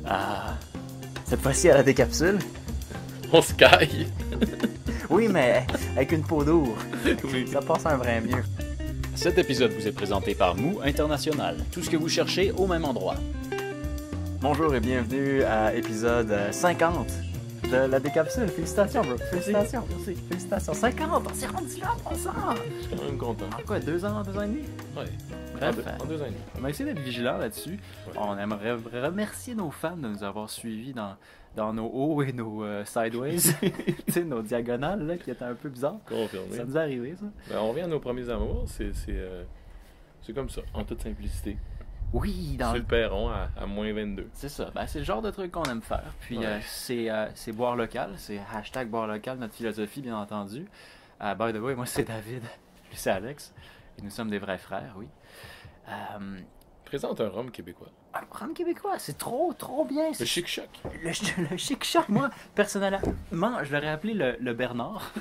Ah, cette fois-ci à la décapsule. On se caille. Oui, mais avec une peau d'ours. Oui. Ça passe un vrai mieux. Cet épisode vous est présenté par Mou International. Tout ce que vous cherchez au même endroit. Bonjour et bienvenue à épisode 50 de la décapsule. Félicitations, bro. Félicitations. Merci. Félicitations. 50, on s'est rendu là en passant. Je suis quand même content. En quoi, 2 ans et demi? Ouais. Bref, En deux ans et demi. on va essayer d'être vigilant là-dessus. Ouais. On aimerait remercier nos fans de nous avoir suivis dans nos hauts et nos sideways. Tu sais, nos diagonales là, qui étaient un peu bizarres. Confirmé. Ça nous est arrivé, ça. Ben, on revient à nos premiers amours. C'est comme ça, en toute simplicité. Oui, Sur le perron à moins 22. C'est ça. Ben, c'est le genre de truc qu'on aime faire. Puis Ouais. c'est boire local. C'est hashtag boire local, notre philosophie, bien entendu. By the way, moi, c'est David. Lui, c'est Alex. Et nous sommes des vrais frères, oui. Présente un rhum québécois. Un rhum québécois, c'est trop bien. Le chic-choc. Le chic choc, moi, personnellement, je l'aurais appelé le Bernard.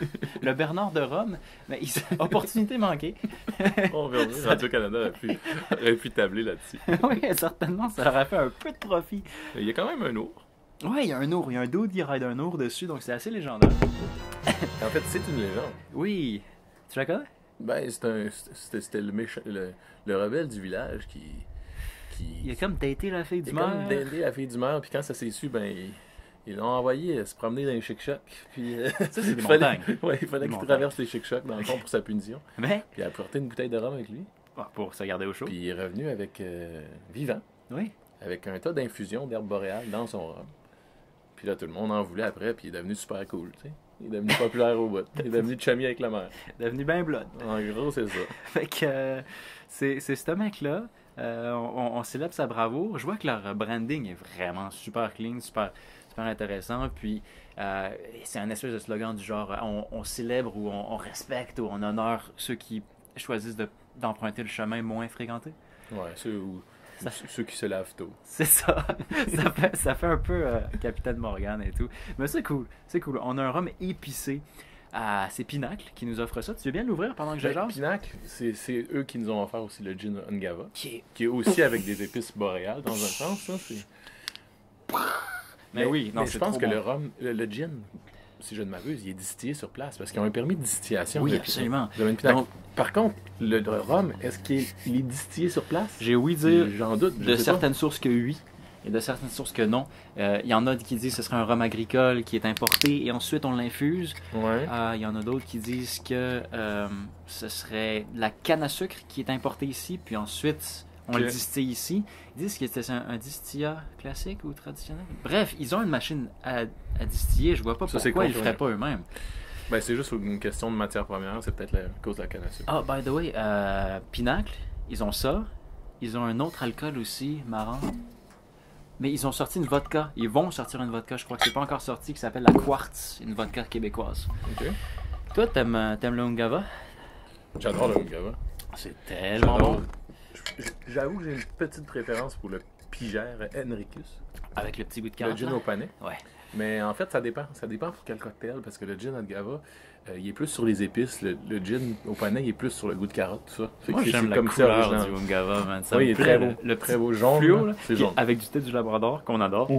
Le Bernard de Rome. Mais opportunité manquée. On verra. Radio-Canada aurait pu tabler là-dessus. Oui, certainement, ça leur a fait un peu de profit. Il y a quand même un ours. Ouais, il y a un ours. Il y a un dude qui ride un ours dessus, donc c'est assez légendaire. En fait, c'est une légende. Oui. Tu la connais? Ben, c'était le méchant, le rebelle du village qui Il a comme daté la fille du il a comme maire. dindé la fille du maire, puis quand ça s'est su, ben, ils l'ont envoyé se promener dans les chic-chocs. Puis, Ça, c'est des il fallait, montagnes. ouais, il fallait Des qu'il montagnes. traverse les chic-chocs dans le fond pour sa punition. Mais, Puis il a apporté une bouteille de rhum avec lui. pour se garder au chaud. Puis il est revenu avec vivant, Oui. avec un tas d'infusions d'herbes boréales dans son rhum. Puis là, tout le monde en voulait après, puis il est devenu super cool, tu sais. Il est devenu populaire au bout. Il est devenu chummy avec la mère. Devenu ben blood. En gros, c'est ça. Fait que c'est ce mec-là. On célèbre sa bravoure. Je vois que leur branding est vraiment super clean, super intéressant. Puis c'est un espèce de slogan du genre on célèbre ou on respecte ou on honore ceux qui choisissent d'emprunter le chemin moins fréquenté. Ouais, ceux qui se lavent tôt. C'est ça. Ça fait un peu Capitaine Morgan et tout. Mais c'est cool. C'est cool. On a un rhum épicé. C'est Pinacle qui nous offre ça. Tu veux bien l'ouvrir pendant que je Ben, jase? Pinacle, c'est eux qui nous ont offert aussi le gin Ungava, Qui qui est aussi avec des épices boréales, dans un sens. Ça, c'est... Mais oui, non, mais c'est je pense trop que bon. le rhum, le gin, si je ne m'abuse, il est distillé sur place, parce qu'ils ont un permis de distillation. Oui, de- absolument. de Pinacle. Donc- Par contre, le rhum, est-ce qu'il est distillé sur place? J'ai ouï dire J'en doute. je de sais certaines sources que oui, et de certaines sources que non. Il y en a qui disent que ce serait un rhum agricole qui est importé et ensuite on l'infuse. pas. Ouais. Il y en a d'autres qui disent que ce serait de la canne à sucre qui est importée ici, puis ensuite on Ok. le distille ici. Ils disent que c'est un distillat classique ou traditionnel. Bref, ils ont une machine à distiller. Je vois pas Ça, c'est pourquoi ils le confirmé. feraient pas eux-mêmes. Ben, c'est juste une question de matière première, c'est peut-être la cause de la canne à sucre. Ah, by the way, Pinacle, ils ont ça. Ils ont un autre alcool aussi, marrant. Mais ils ont sorti une vodka. Ils vont sortir une vodka, je crois que c'est pas encore sorti, qui s'appelle la Quartz, une vodka québécoise. Ok. Toi, t'aimes le Ungava? J'adore le Ungava. C'est tellement J'adore. bon. J'avoue que j'ai une petite préférence pour le Pigère Henricus, Avec le petit goût de le carotte. gin là. au panais. Ouais. Mais en fait, ça dépend. Ça dépend pour quel cocktail, parce que le gin Ungava, il est plus sur les épices. Le gin au panais, il est plus sur le goût de carotte, tout ça. Fait que Moi, c'est j'aime la comme ça, couleur original. du Ungava, man. Ça Oui, me il est plaît, très beau. Le Très petit beau jaune. fluo, là. là, C'est puis jaune. avec du thé du Labrador, qu'on adore.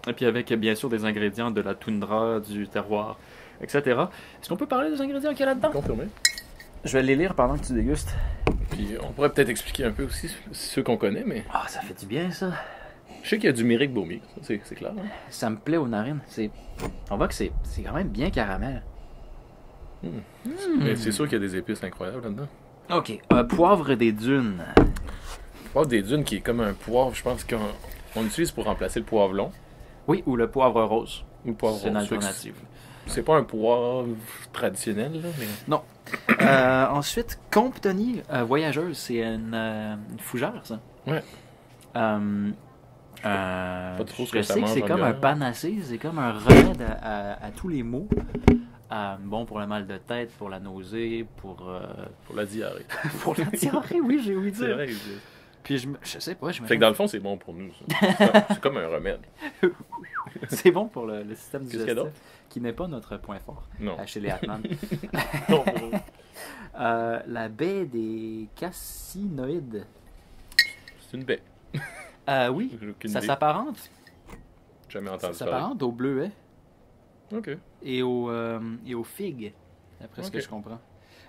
Et puis avec, bien sûr, des ingrédients de la toundra, du terroir, etc. Est-ce qu'on peut parler des ingrédients qu'il y a là-dedans? Confirmé. Je vais les lire pendant que tu dégustes. Puis on pourrait peut-être expliquer un peu aussi ceux qu'on connaît, mais Ah, ça fait du bien, ça. je sais qu'il y a du Méric Baumier, ça, c'est clair. Hein? Ça me plaît aux narines. On voit que c'est quand même bien caramel. Mais c'est sûr qu'il y a des épices incroyables là-dedans. Ok. Poivre des dunes. Poivre des dunes qui est comme un poivre, je pense qu'on utilise pour remplacer le poivre long. Oui, ou le poivre rose. Ou le poivre C'est une rose. Fait que alternative. C'est pas un poivre traditionnel, là, mais... Non. Ensuite, Comptony voyageuse. C'est une fougère, ça. Ouais. Pas trop ce je que ça sais que mange c'est en comme un bière. panacée, c'est comme un remède à tous les maux. Bon pour le mal de tête, pour la nausée, pour Pour la diarrhée. pour la diarrhée, oui, j'ai ouï C'est dire. vrai. Puis je sais pas, je Fait que dans le fond, c'est bon pour nous. Ça. C'est comme un remède. c'est bon pour le système Qu'est-ce qu'il y a digestif, d'autre? qui n'est pas notre point fort Non. chez les Hatman. Non. La baie des Cassinoïdes. C'est une baie. Oui, J'ai aucune ça idée. s'apparente Jamais entendu Ça parler. s'apparente au bleuet Ok. et aux figues, d'après ce que Ok. je comprends.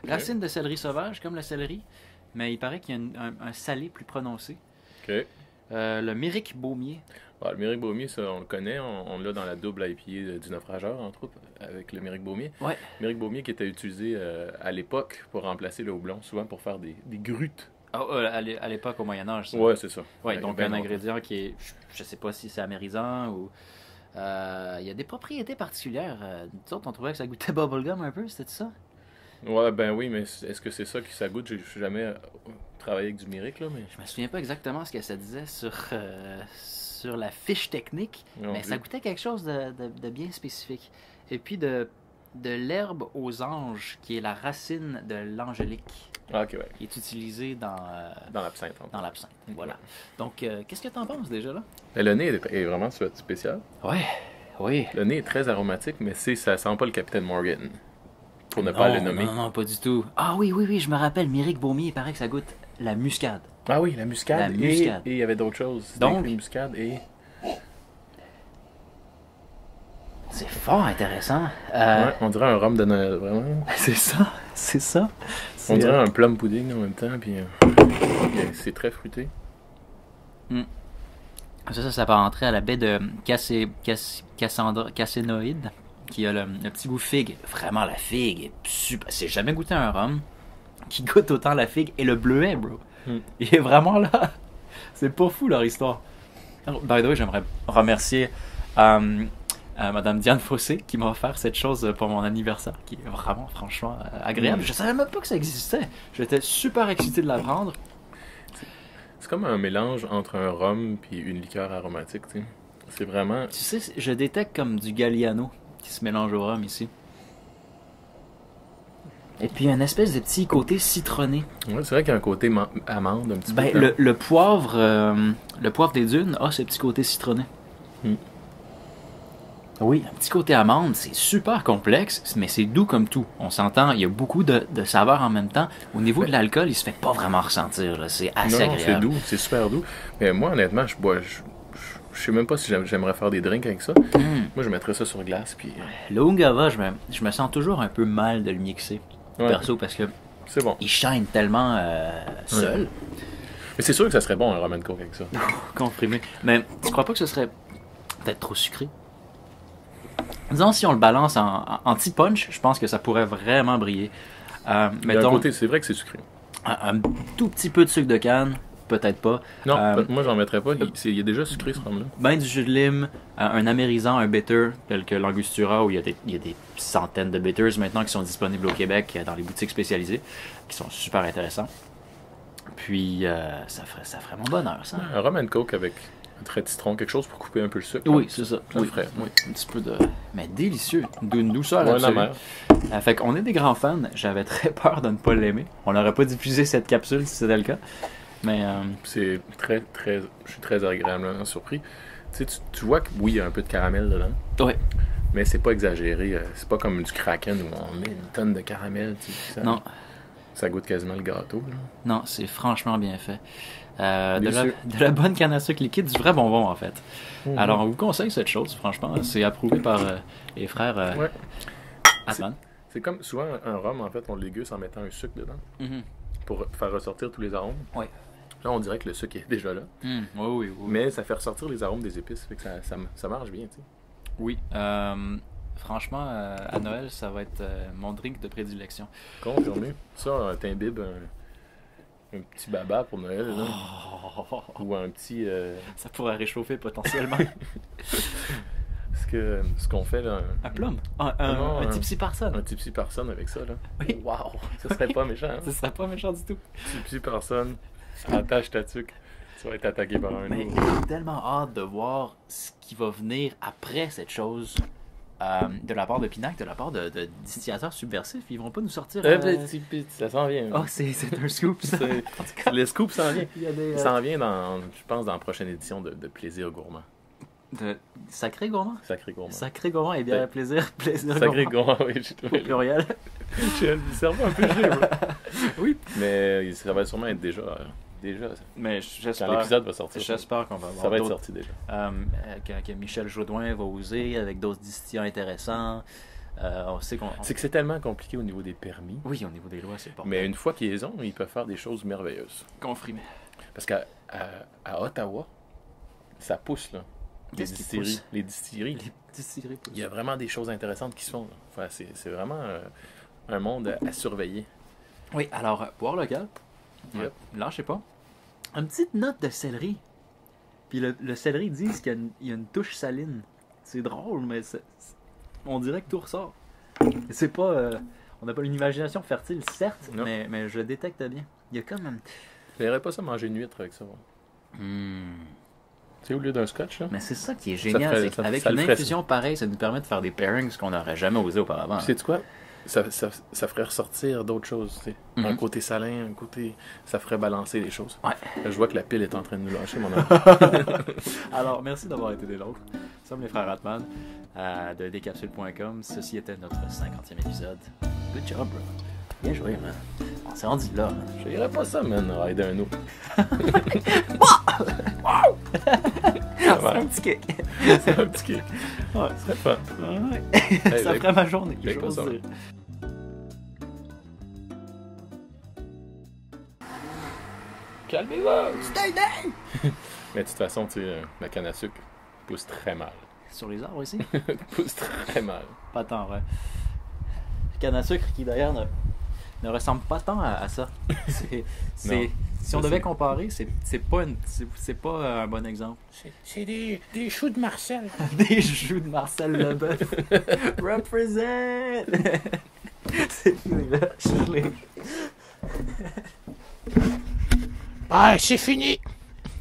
Racine de céleri sauvage, comme le céleri, mais il paraît qu'il y a un salé plus prononcé. Ok. Le méric baumier. Le Méric Baumier, ça, on le connaît. On l'a dans la double IPA du naufrageur, entre autres, avec le Méric Baumier. Ouais. Méric Baumier qui était utilisé à l'époque pour remplacer le houblon, souvent pour faire des gruttes. À l'époque, au Moyen-Âge. Ouais, c'est ça. Ouais, Ben, donc ben un longtemps. ingrédient qui est, je sais pas si c'est amérisant ou... il y a des propriétés particulières. Nous autres, on trouvait que ça goûtait bubblegum un peu, c'était ça? Ouais, ben oui, mais est-ce que c'est ça qui ça goûte? Je suis jamais travaillé avec du Méric, là, mais... Je me souviens pas exactement ce que ça disait sur la fiche technique, Non mais plus. ça goûtait quelque chose de bien spécifique. Et puis de l'herbe aux anges, qui est la racine de l'angélique, Ah, ok, ouais. qui est utilisée dans Dans l'absinthe. en fait. l'absinthe. Voilà. Donc, qu'est-ce que tu en penses déjà là? Mais le nez est vraiment spécial. Ouais, oui. Le nez est très aromatique, mais ça sent pas le Capitaine Morgan. Pour ne pas le nommer. Non, pas du tout. Ah oui, je me rappelle, Méric Baumier, il paraît que ça goûte la muscade. Ah oui, la muscade. La muscade. Et il y avait d'autres choses. C'était Donc- écrit muscade et... C'est fort intéressant. Ouais, on dirait un rhum de Noël, vraiment. C'est ça, c'est ça. On dirait un plum pudding en même temps, puis c'est très fruité. Ça s'apparenterait à la baie de Cassénoïde, qui a le petit goût figue. Vraiment, la figue est super. J'ai jamais goûté un rhum qui goûte autant la figue et le bleuet, bro. Il est vraiment là. C'est pas fou, leur histoire. By the way, j'aimerais remercier Madame Diane Fossé qui m'a offert cette chose pour mon anniversaire, qui est vraiment, franchement, agréable. Je savais même pas que ça existait. J'étais super excité de la prendre. C'est comme un mélange entre un rhum puis une liqueur aromatique, tu sais. C'est vraiment... Tu sais, je détecte comme du Galliano qui se mélange au rhum ici. Et puis un espèce de petit côté citronné. Ouais, c'est vrai qu'il y a un côté amande un petit Ben, peu. le poivre des dunes a ce petit côté citronné. Oui, un petit côté amande, c'est super complexe, mais c'est doux comme tout. On s'entend, il y a beaucoup de saveurs en même temps. Au niveau de l'alcool, il se fait pas vraiment ressentir, là. C'est assez Non, agréable. c'est doux, c'est super doux. Mais moi, honnêtement, je sais même pas si j'aimerais faire des drinks avec ça. Moi, je mettrais ça sur glace, puis... Le Ungava, je me sens toujours un peu mal de le mixer, Ouais. perso, parce que C'est bon. il shine tellement seul. Mais c'est sûr que ça serait bon, un rum and coke avec ça. Comprimé. Mais tu crois pas que ce serait peut-être trop sucré? Disons, si on le balance en petit punch, je pense que ça pourrait vraiment briller. D'un Mettons, côté, c'est vrai que c'est sucré. un tout petit peu de sucre de canne, peut-être pas. Non, Euh, moi, j'en mettrais pas. Il est déjà sucré, ce rhum-là. Ben du jus de lime, un amérisant, un bitter, tel que l'Angostura, où il y a des centaines de bitters maintenant qui sont disponibles au Québec dans les boutiques spécialisées, qui sont super intéressants. Puis, ça ferait mon bonheur, ça. Un rum and coke avec un trait de citron, quelque chose pour couper un peu le sucre. Oui, c'est ça. Ça Oui, le ferait. oui, un petit peu de... Mais délicieux. D'une douceur Ouais, la absolue. mer. Fait qu'on est des grands fans. J'avais très peur de ne pas l'aimer. On n'aurait pas diffusé cette capsule si c'était le cas. Mais C'est très, très... Je suis très agréablement surpris. Tu sais, tu vois que oui, il y a un peu de caramel dedans. ouais. Mais c'est pas exagéré. C'est pas comme du Kraken où on met une tonne de caramel. Tu sais, ça, Non, ça goûte quasiment le gâteau. Là. non, c'est franchement bien fait. Délicieux. De la bonne canne à sucre liquide, du vrai bonbon en fait. Mhm. Alors on vous conseille cette chose, franchement. C'est approuvé par les frères Ouais. Atman. C'est comme souvent un rhum, en fait, on le déguste en mettant un sucre dedans Mhm. pour faire ressortir tous les arômes. Ouais. Là, on dirait que le sucre est déjà là. Oui, oui, oui. Mais ça fait ressortir les arômes des épices. Fait que ça marche bien, tu sais. Oui. Franchement, à Noël, ça va être mon drink de prédilection. Confirmé. Ça, t'imbibes un petit baba pour Noël, là. Oh, Ou un petit... ça pourrait réchauffer potentiellement. ce qu'on fait, là... Un plum. Non, Un tipsy parson. Un tipsy personne avec ça, là. Oui. Wow! Ça serait pas méchant, hein? Ce serait pas méchant du tout. Tipsy personne, attache ta tuque. Tu vas être attaqué par un Mais ours. j'ai tellement hâte de voir ce qui va venir après cette chose de la part de Pinac, de la part de distillateurs subversifs. Ils vont pas nous sortir... Ça s'en vient. Oh, c'est un scoop, ça. Le scoop s'en vient. Il y a des... Il s'en vient, je pense, dans la prochaine édition de Plaisir Gourmand. de... Sacré gourmand. Sacré Gourmand. Sacré gourmand et bien Ouais. plaisir Sacré gourmand. Gourmand, oui, j'ai Au trouvé. pluriel. J'ai le cerveau un peu gelé, bro. Oui. Mais ça va sûrement être déjà déjà. Mais Quand j'espère. l'épisode va sortir, J'espère qu'on va avoir ça va être d'autres- sorti déjà. que Michel Jodoin va oser avec d'autres distillats intéressants. On sait qu'on. C'est que c'est tellement compliqué au niveau des permis. Oui, au niveau des lois, c'est pas Mais une fois qu'ils les ont, ils peuvent faire des choses merveilleuses. comprimé. Parce à Ottawa, ça pousse, là. Les Qu'est-ce qui distilleries. pousse? Les distilleries. Les distilleries poussent. Il y a vraiment des choses intéressantes qui se font. Là. Enfin, c'est vraiment un monde à surveiller. Oui, alors, boire local. Yep. Lâchez pas. Une petite note de céleri. Puis le céleri, ils disent il y a une touche saline. C'est drôle, mais on dirait que tout ressort. C'est pas. On n'a pas une imagination fertile, certes, Non. mais je le détecte bien. Il y a comme un. Je verrais pas ça manger une huître avec ça. Ouais. Tu sais, au lieu d'un scotch, là. Mais c'est ça qui est génial. ferait- c'est ça- qu'avec ça le une ferait, infusion pareille, ça nous permet de faire des pairings qu'on n'aurait jamais osé auparavant. Puis sais-tu quoi? Ça ferait ressortir d'autres choses. Tu sais. Mhm. Un côté salin, un côté. Ça ferait balancer les choses. Ouais. Je vois que la pile est en train de nous lâcher, mon ami. Alors, merci d'avoir été des nôtres. Nous sommes les frères Ratman de Decapsule.com. Ceci était notre 50e épisode. Good job, bro. Bien joué, man. On s'est rendu là. Man. Je dirais pas ça, man, rider un autre. C'est un petit kick. C'est un petit kick. Ouais. Ce serait fun. Ouais. Hey, Ça Jake, ferait ma journée. Jake, j'ose pas ça. dire. Calmez-vous! Stay down! Mais de toute façon, tu sais, la canne à sucre pousse très mal. Sur les arbres ici? Pousse très mal. Pas tant, ouais. Canne à sucre qui d'ailleurs ne ressemble pas tant à ça. Non. Si on Ça, devait c'est- comparer, c'est pas un bon exemple. C'est des choux de Marcel. Des joues de Marcel Leboeuf. Represent! C'est fini là. Je l'ai. Ah, c'est fini!